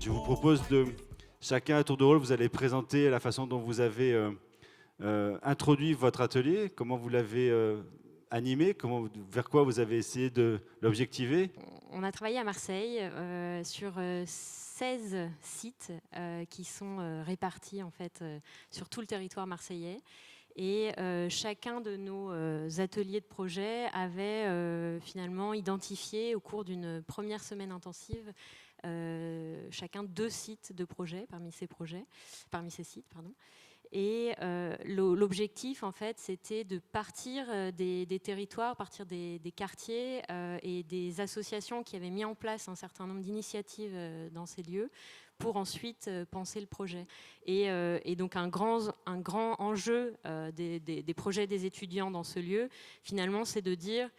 Je vous propose de, chacun à tour de rôle, vous allez présenter la façon dont vous avez introduit votre atelier, comment vous l'avez animé, vers quoi vous avez essayé de l'objectiver. On a travaillé à Marseille sur 16 sites qui sont répartis en fait sur tout le territoire marseillais. Et chacun de nos ateliers de projet avait finalement identifié au cours d'une première semaine intensive chacun 2 sites de projet parmi ces sites, pardon. Et l'objectif, en fait, c'était de partir des territoires, partir des quartiers et des associations qui avaient mis en place un certain nombre d'initiatives dans ces lieux pour ensuite penser le projet. Et donc un grand enjeu des projets des étudiants dans ce lieu, finalement, c'est de dire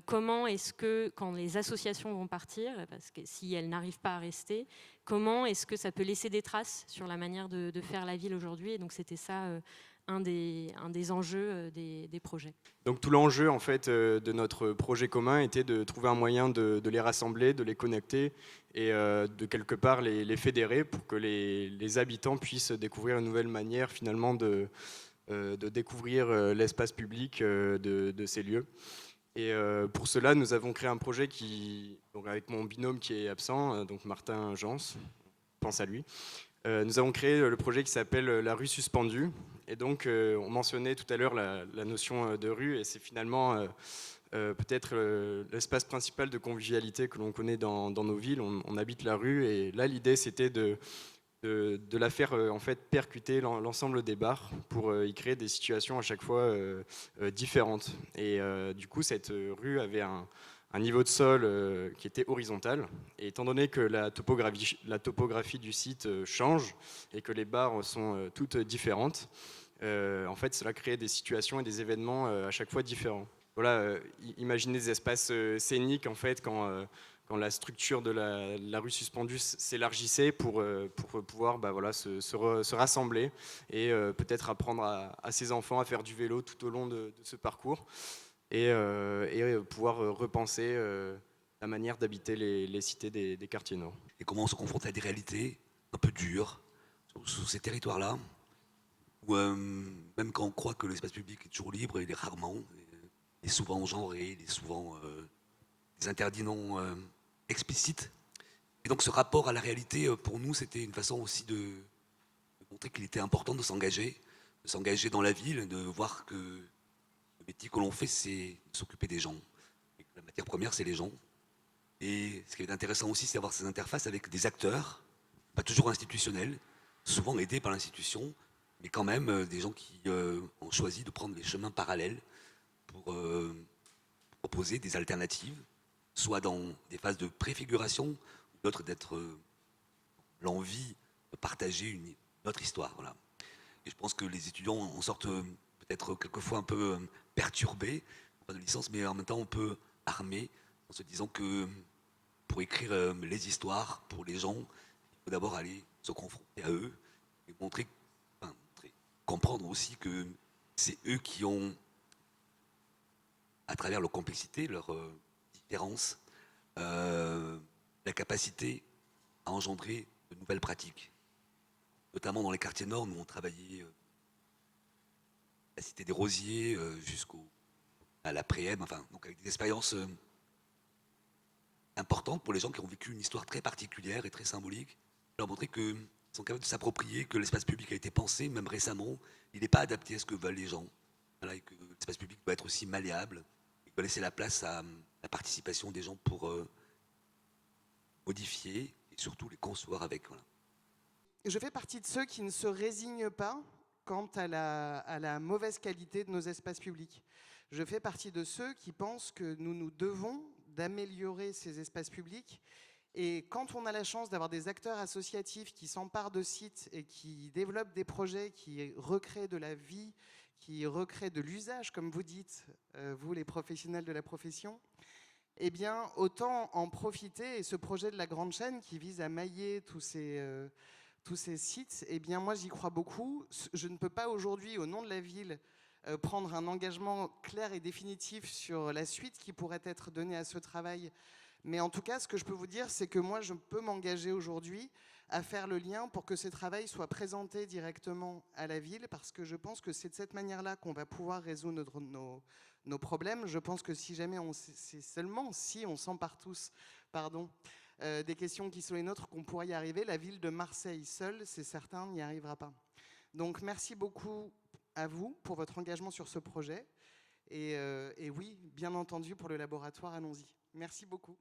comment est-ce que, quand les associations vont partir, parce que si elles n'arrivent pas à rester, comment est-ce que ça peut laisser des traces sur la manière de faire la ville aujourd'hui. Et donc c'était ça un des enjeux des projets. Donc tout l'enjeu en fait de notre projet commun était de trouver un moyen de les rassembler, de les connecter et de quelque part les fédérer pour que les habitants puissent découvrir une nouvelle manière finalement de découvrir l'espace public de ces lieux. Et pour cela, nous avons créé un projet donc avec mon binôme qui est absent, donc Martin Jans, pense à lui. Nous avons créé le projet qui s'appelle La rue suspendue. Et donc, on mentionnait tout à l'heure la notion de rue, et c'est finalement peut-être l'espace principal de convivialité que l'on connaît dans nos villes. On habite la rue, et là, l'idée, c'était de la faire en fait percuter l'ensemble des bars pour y créer des situations à chaque fois différentes. Et du coup, cette rue avait un niveau de sol qui était horizontal. Et étant donné que la topographie du site change et que les bars sont toutes différentes, en fait, cela crée des situations et des événements à chaque fois différents. Voilà, imaginez des espaces scéniques en fait quand la structure de la rue suspendue s'élargissait pour pouvoir voilà, se rassembler et peut-être apprendre à ses enfants à faire du vélo tout au long de ce parcours et pouvoir repenser la manière d'habiter les cités des quartiers nord. Et comment on se confronte à des réalités un peu dures sur ces territoires-là, où même quand on croit que l'espace public est toujours libre, il est rarement, il est souvent genré, il est souvent des interdits non explicites. Et donc ce rapport à la réalité, pour nous, c'était une façon aussi de montrer qu'il était important de s'engager dans la ville, de voir que le métier que l'on fait, c'est de s'occuper des gens. Et que la matière première, c'est les gens. Et ce qui est intéressant aussi, c'est d'avoir ces interfaces avec des acteurs, pas toujours institutionnels, souvent aidés par l'institution, mais quand même des gens qui ont choisi de prendre les chemins parallèles pour proposer des alternatives, soit dans des phases de préfiguration, d'autres d'être l'envie de partager une autre histoire. Voilà. Et je pense que les étudiants en sortent peut-être quelquefois un peu perturbés, pas de licence, mais en même temps un peu armés, en se disant que pour écrire les histoires pour les gens, il faut d'abord aller se confronter à eux et comprendre aussi que c'est eux qui ont, à travers leur complexité, leur différence, la capacité à engendrer de nouvelles pratiques. Notamment dans les quartiers nord, nous on travaillait la cité des Rosiers à la Préème, enfin, donc avec des expériences importantes pour les gens qui ont vécu une histoire très particulière et très symbolique. Leur montrer qu'ils sont capables de s'approprier, que l'espace public a été pensé, même récemment, il n'est pas adapté à ce que veulent les gens. Voilà, et que l'espace public doit être aussi malléable, et doit laisser la place à la participation des gens pour modifier et surtout les concevoir avec. Voilà. Je fais partie de ceux qui ne se résignent pas quant à la mauvaise qualité de nos espaces publics. Je fais partie de ceux qui pensent que nous nous devons d'améliorer ces espaces publics. Et quand on a la chance d'avoir des acteurs associatifs qui s'emparent de sites et qui développent des projets, qui recréent de la vie, qui recréent de l'usage, comme vous dites, vous les professionnels de la profession, eh bien, autant en profiter. Et ce projet de la Grande Chaîne qui vise à mailler tous ces sites, eh bien, moi, j'y crois beaucoup. Je ne peux pas aujourd'hui, au nom de la ville, prendre un engagement clair et définitif sur la suite qui pourrait être donnée à ce travail, Mais en tout cas, ce que je peux vous dire, c'est que moi, je peux m'engager aujourd'hui à faire le lien pour que ces travaux soient présentés directement à la ville, parce que je pense que c'est de cette manière-là qu'on va pouvoir résoudre nos problèmes. Je pense que si jamais c'est seulement si on s'empare tous, des questions qui sont les nôtres, qu'on pourrait y arriver. La ville de Marseille seule, c'est certain, n'y arrivera pas. Donc merci beaucoup à vous pour votre engagement sur ce projet. Et oui, bien entendu, pour le laboratoire, allons-y. Merci beaucoup.